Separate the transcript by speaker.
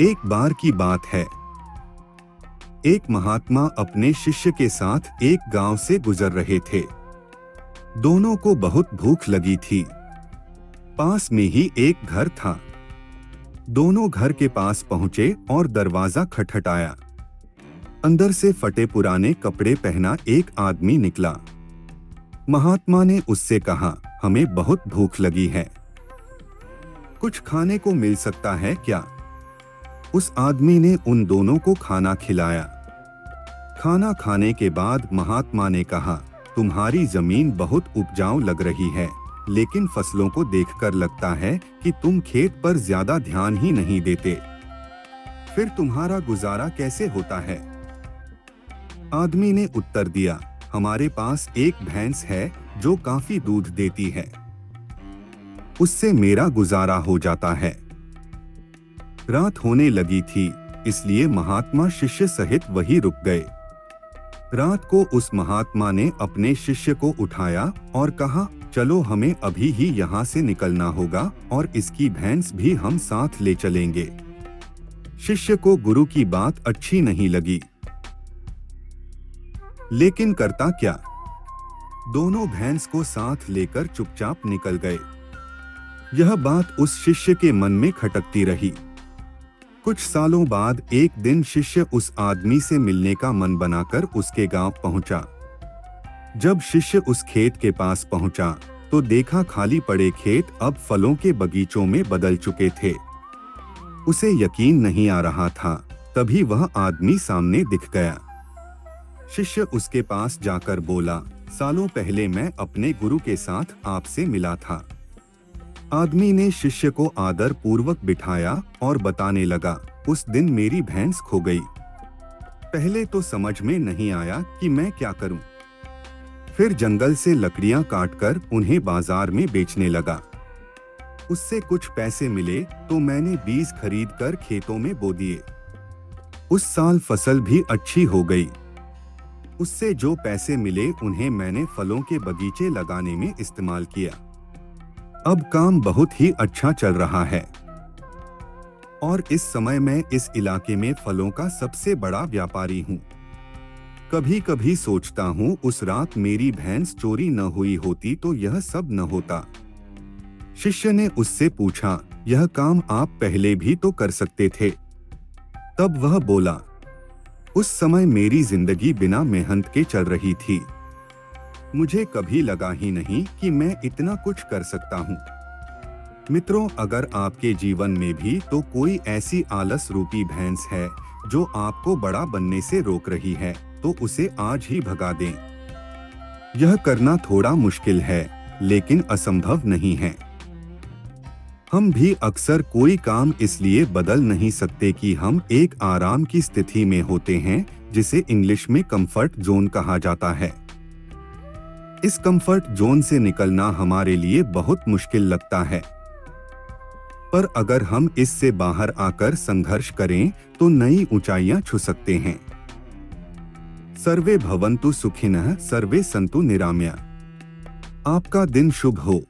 Speaker 1: एक बार की बात है, एक महात्मा अपने शिष्य के साथ एक गांव से गुजर रहे थे। दोनों को बहुत भूख लगी थी। पास में ही एक घर था। दोनों घर के पास पहुंचे और दरवाजा खटखटाया। अंदर से फटे पुराने कपड़े पहना एक आदमी निकला। महात्मा ने उससे कहा, हमें बहुत भूख लगी है, कुछ खाने को मिल सकता है क्या? उस आदमी ने उन दोनों को खाना खिलाया। खाना खाने के बाद महात्मा ने कहा, तुम्हारी जमीन बहुत उपजाऊ लग रही है, लेकिन फसलों को देखकर लगता है कि तुम खेत पर ज्यादा ध्यान ही नहीं देते। फिर तुम्हारा गुजारा कैसे होता है? आदमी ने उत्तर दिया, हमारे पास एक भैंस है जो काफी दूध देती है, उससे मेरा गुजारा हो जाता है। रात होने लगी थी, इसलिए महात्मा शिष्य सहित वहीं रुक गए। रात को उस महात्मा ने अपने शिष्य को उठाया और कहा, चलो हमें अभी ही यहाँ से निकलना होगा और इसकी भैंस भी हम साथ ले चलेंगे। शिष्य को गुरु की बात अच्छी नहीं लगी, लेकिन करता क्या? दोनों भैंस को साथ लेकर चुपचाप निकल गए। यह बात उस शिष्य के मन में खटकती रही। कुछ सालों बाद एक दिन शिष्य उस आदमी से मिलने का मन बनाकर उसके गांव पहुंचा। जब शिष्य उस खेत के पास पहुंचा तो देखा खाली पड़े खेत अब फलों के बगीचों में बदल चुके थे। उसे यकीन नहीं आ रहा था। तभी वह आदमी सामने दिख गया। शिष्य उसके पास जाकर बोला, सालों पहले मैं अपने गुरु के साथ आपसे मिला था। आदमी ने शिष्य को आदर पूर्वक बिठाया और बताने लगा, उस दिन मेरी भैंस खो गई। पहले तो समझ में नहीं आया कि मैं क्या करूं। फिर जंगल से लकड़ियां काटकर उन्हें बाजार में बेचने लगा। उससे कुछ पैसे मिले तो मैंने बीज खरीदकर खेतों में बो दिए। उस साल फसल भी अच्छी हो गई। उससे जो पैसे मिले उन्हें मैंने फलों के बगीचे लगाने में इस्तेमाल किया। अब काम बहुत ही अच्छा चल रहा है और इस समय मैं इस इलाके में फलों का सबसे बड़ा व्यापारी हूँ। कभी कभी सोचता हूँ उस रात मेरी भैंस चोरी न हुई होती तो यह सब न होता। शिष्य ने उससे पूछा, यह काम आप पहले भी तो कर सकते थे। तब वह बोला, उस समय मेरी जिंदगी बिना मेहनत के चल रही थी। मुझे कभी लगा ही नहीं कि मैं इतना कुछ कर सकता हूँ। मित्रों, अगर आपके जीवन में भी तो कोई ऐसी आलस रूपी भैंस है जो आपको बड़ा बनने से रोक रही है, तो उसे आज ही भगा दें। यह करना थोड़ा मुश्किल है, लेकिन असंभव नहीं है। हम भी अक्सर कोई काम इसलिए बदल नहीं सकते कि हम एक आराम की स्थिति में होते हैं, जिसे इंग्लिश में कंफर्ट जोन कहा जाता है। इस कंफर्ट जोन से निकलना हमारे लिए बहुत मुश्किल लगता है, पर अगर हम इससे बाहर आकर संघर्ष करें तो नई ऊंचाइयां छू सकते हैं। सर्वे भवन्तु सुखिनः, सर्वे सन्तु निरामया। आपका दिन शुभ हो।